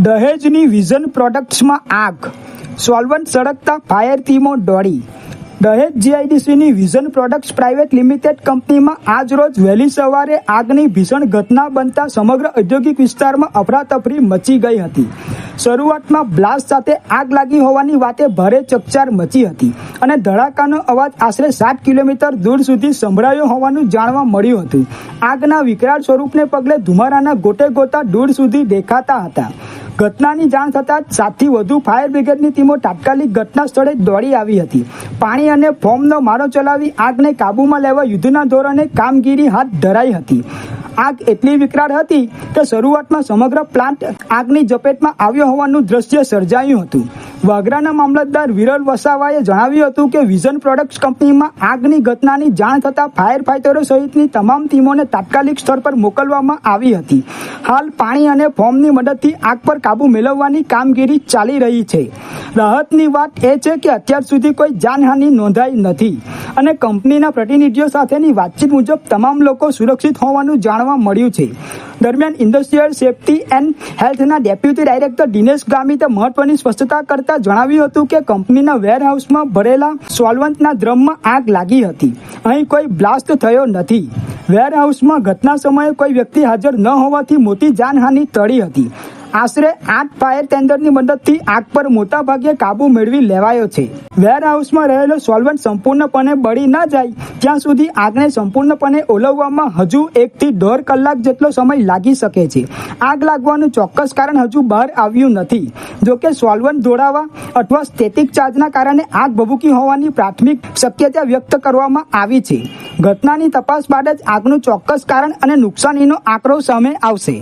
દહેજની vision પ્રોડક્ટ્સમાં આગ, solvent સળગતા fire ટીમો દોડી. દહેજ જીઆઈડીસીની વિઝન પ્રોડક્ટ્સ પ્રાઇવેટ લિમિટેડ કંપનીમાં આજ રોજ વહેલી સવારે આગની ભીષણ ઘટના બનતા સમગ્ર ઔદ્યોગિક વિસ્તારમાં અફરાતફરી મચી ગઈ હતી. શરૂઆતમાં બ્લાસ્ટ સાથે આગ લાગી હોવાની વાતે ભારે ચકચાર મચી હતી અને ધડાકાનો અવાજ આશરે 7 કિલોમીટર દૂર સુધી સંભળાયો હોવાનું જાણવા મળ્યું હતું. આગના વિકરાળ સ્વરૂપને પગલે ધુમાડાના ગોટે ગોટા દૂર સુધી દેખાતા હતા. ઘટનાની જાણ થતાં જ 7થી વધુ ફાયર બ્રિગેડની ટીમો તાત્કાલિક ઘટના સ્થળે દોડી આવી હતી. પાણી અને ફોર્મનો મારો ચલાવી આગને કાબૂમાં લેવા યુદ્ધના ધોરણે કામગીરી હાથ ધરાઈ હતી. આગ એટલી વિકરાળ હતી કે શરૂઆતમાં સમગ્ર પ્લાન્ટ આગની ઝપેટમાં આવ્યો હોવાનું દ્રશ્ય સર્જાયું હતું. વાગરાના મામલતદાર વિરલ વસાવાએ જણાવ્યું હતું કે વિઝન પ્રોડક્ટ્સ કંપનીમાં આગની ઘટનાની જાણ થતાં ફાયર ફાઇટરો સહિતની તમામ ટીમોને તાત્કાલિક સ્થળ પર મોકલવામાં આવી હતી. હાલ પાણી અને ફોર્મની મદદથી આગ પર કાબુ મેળવવાની કામગીરી ચાલી રહી છે. રાહતની વાત એ છે કે અત્યાર સુધી કોઈ જાનહાનિ નોંધાઈ નથી અને કંપનીના પ્રતિનિધિઓ સાથેની વાતચીત મુજબ તમામ લોકો સુરક્ષિત હોવાનું જાણવા મળ્યું છે. દરમિયાન ઇન્ડસ્ટ્રીયલ સેફ્ટી એન્ડ હેલ્થના ડેપ્યુટી ડાયરેક્ટર દિનેશ ગામિતે મહત્વની સ્પષ્ટતા કરતા જણાવ્યું હતું કે કંપનીના વેરહાઉસમાં ભરેલા સોલ્વન્ટના ડ્રમમાં આગ લાગી હતી. અહીં કોઈ બ્લાસ્ટ થયો નથી. વેરહાઉસમાં ઘટના સમયે કોઈ વ્યક્તિ હાજર ન હોવાથી મોટી જાનહાનિ ટળી હતી. આશરે 8 ફાયર ટેન્ડરની મદદથી આગ પર મોટા ભાગે કાબુ મેળવી લેવાયો છે. વેરહાઉસમાં રહેલો સોલ્વન્ટ સંપૂર્ણપણે બળી ન જાય ત્યાં સુધી આગને સંપૂર્ણપણે ઓલવવામાં હજુ 1 થી 1.5 કલાક જેટલો સમય લાગી શકે છે. આગ લાગવાનું ચોક્કસ કારણ હજુ બહાર આવ્યું નથી. જોકે સોલ્વન્ટ ઢોળાવા અથવા સ્ટેટિક ચાર્જના કારણે આગ ભભૂકી હોવાની પ્રાથમિક શક્યતા વ્યક્ત કરવામાં આવી છે. ઘટનાની તપાસ બાદ જ આગનું ચોક્કસ કારણ અને નુકસાનીનો આંકડો સામે આવશે.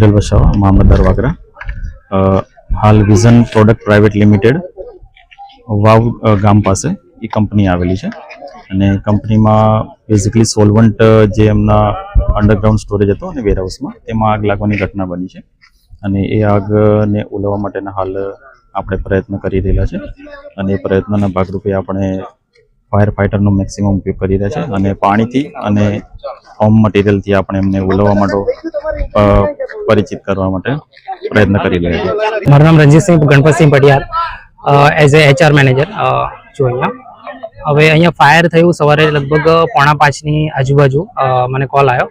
વિરલ વસાવા, મામલતદાર વાગરા. હાલ વિઝન પ્રોડક્ટ પ્રાઇવેટ લિમિટેડ વાવ ગામ પાસે એ કંપની આવેલી છે અને કંપનીમાં બેઝિકલી સોલ્વન્ટ જે એમના અંડરગ્રાઉન્ડ સ્ટોરેજ હતો અને વેરહાઉસમાં તેમાં આગ લાગવાની ઘટના બની છે અને એ આગને ઓલવવા માટેના હાલ આપણે પ્રયત્ન કરી રહેલા છે અને એ પ્રયત્નના ભાગરૂપે આપણે ફાયર ફાઇટરનો મેક્સિમમ ઉપયોગ કરી રહ્યા છે અને પાણીથી અને હોમ મટીરિયલથી આપણે એમને ઓલવવા માટે પરિચિત કરવા માટે પ્રયત્ન કરી રહ્યા છીએ. મારું નામ Ranjitsinh Ganpatsinh Patiyar, as a HR manager છું અહીંયા. હવે અહીંયા ફાયર થયું સવારે લગભગ 4:45ની આજુબાજુ મને કોલ આવ્યો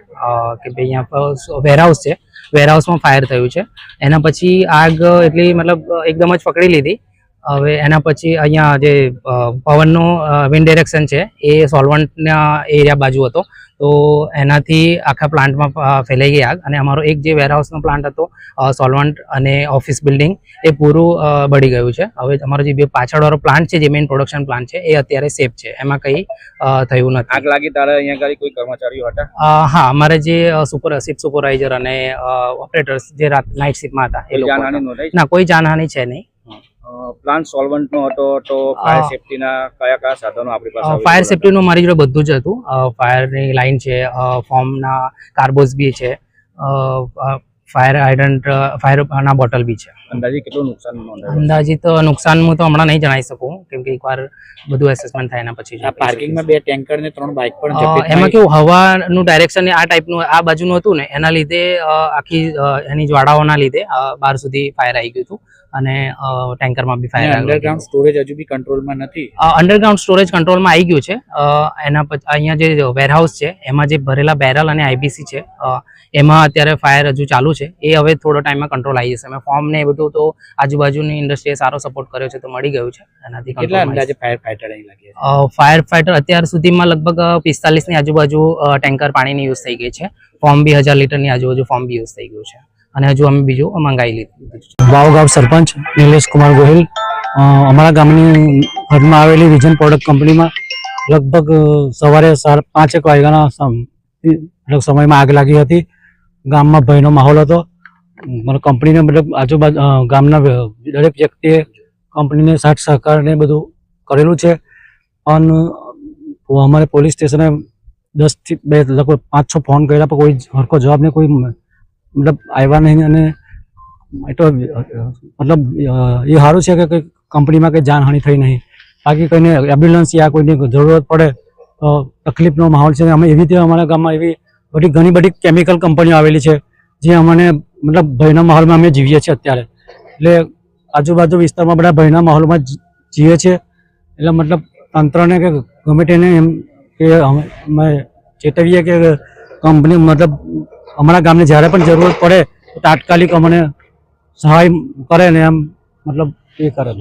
કે ભાઈ અહીંયા વેરહાઉસ છે, વેરહાઉસમાં ફાયર થયું છે. એના પછી આગ એટલી મતલબ એકદમ જ પકડી લીધી. હવે એના પછી અહીંયા જે પવનનો વિન્ડ ડિરેક્શન છે એ સોલ્વન્ટના એરિયા બાજુ હતો, તો એનાથી આખા પ્લાન્ટમાં ફેલાઈ ગઈ આગ અને અમારો એક જે વેરહાઉસનો પ્લાન્ટ હતો સોલ્વન્ટ અને ઓફિસ બિલ્ડિંગ એ પૂરું બળી ગયું છે. હવે અમારો જે પાછળવાળો પ્લાન્ટ છે જે મેઇન પ્રોડક્શન પ્લાન્ટ છે એ અત્યારે સેફ છે, એમાં કંઈ થયું નથી. આગ લાગી ત્યારે અહીંયા કોઈ કર્મચારીઓ હતા? હા, અમારે જે શિફ્ટ સુપરવાઇઝર અને ઓપરેટર્સ જે નાઇટ શિફ્ટમાં હતા એ લોકો. ના, કોઈ જાનહાનિ છે નહીં. પ્લાન્ટ સોલ્વન્ટ નો હતો તો ફાયર સેફ્ટીના કયા સાધનો આપણી પાસે? ફાયર સેફ્ટીનું મારી જોડે બધું જ હતું. ફાયરની લાઈન છે, ફોર્મના કાર્બોસ બી છે, ફાયર હાઇડ્રન્ટ, ફાયરના બોટલ બી છે. અંદાજિત કેટલું નુકસાન નોંધાયું? અંદાજિત નુકસાન હું તો હમણાં નહીં જણાવી શકું કેમ કે એકવાર બધું એસેસમેન્ટ થાય એના પછી. પાર્કિંગમાં 2 ટેન્કર ને 3 બાઇક પણ એમાં કેવું હવાનું ડાયરેક્શન આ ટાઈપનું આ બાજુનું હતું ને એના લીધે આખી એની જ્વાળાઓના લીધે બહાર સુધી ફાયર આવી ગયું હતું અને ટેન્કરમાં બી ફાયર. અંડરગ્રાઉન્ડ સ્ટોરેજ હજુ બી કંટ્રોલમાં નથી? અંડરગ્રાઉન્ડ સ્ટોરેજ કંટ્રોલમાં આવી ગયું છે. એના પછી અહીંયા જે વેરહાઉસ છે એમાં જે ભરેલા બેરલ અને IBC છે એમાં અત્યારે ફાયર હજુ ચાલુ છે. એ હવે થોડો ટાઈમમાં કંટ્રોલ આવી જશે. અમે ફોર્મ ને એ બધું તો આજુબાજુની ઇન્ડસ્ટ્રીએ સારો સપોર્ટ કર્યો છે તો મળી ગયું છે. એનાથી કેટલા અંદાજે ફાયર ફાઇટર અહીં લાગે? ફાયર ફાઇટર અત્યાર સુધીમાં લગભગ 45ની આજુબાજુ ટેન્કર પાણીની યુઝ થઈ ગઈ છે. ફોર્મ બી 1000 લીટરની આજુબાજુ ફોર્મ બી યુઝ થઈ ગયું છે અને હજુ અમે બીજું મંગાવી લીધું. વાવગામ સરપંચ નિલેશ કુમાર ગોહિલ. અમારા ગામની હદમાં આવેલી વિઝન પ્રોડક્ટ કંપનીમાં લગભગ સવારે 5:30 વાગ્યાના સમયમાં આગ લાગી હતી. ગામમાં ભયનો માહોલ હતો. કંપનીને મતલબ આજુબાજુ ગામના દરેક વ્યક્તિએ કંપનીને સાથ સહકારને બધું કરેલું છે. અને અમારે પોલીસ સ્ટેશને 10 થી 2 લગભગ 5-6 ફોન કર્યા પણ કોઈ હરખો જવાબ ને કોઈ મતલબ આવ્યા નહીં અને તો મતલબ એ સારું છે કે કંપનીમાં કંઈ જાનહાનિ થઈ નહીં. બાકી કોઈને એમ્બ્યુલન્સ યા કોઈને જરૂરત પડે તો તકલીફનો માહોલ છે. અમે એવી રીતે અમારા ગામમાં એવી ઘણી બધી કેમિકલ કંપનીઓ આવેલી છે જે અમને મતલબ ભયના માહોલમાં અમે જીવીએ છીએ અત્યારે. એટલે આજુબાજુ વિસ્તારમાં બધા ભયના માહોલમાં જીવે છે. એટલે મતલબ તંત્રને કે ગમે તેને એમ કે અમે ચેતવીએ કે કંપની મતલબ અમારા ગામને જ્યારે પણ જરૂરત પડે તો તાત્કાલિક અમને સહાય કરે ને એમ મતલબ એ કરે.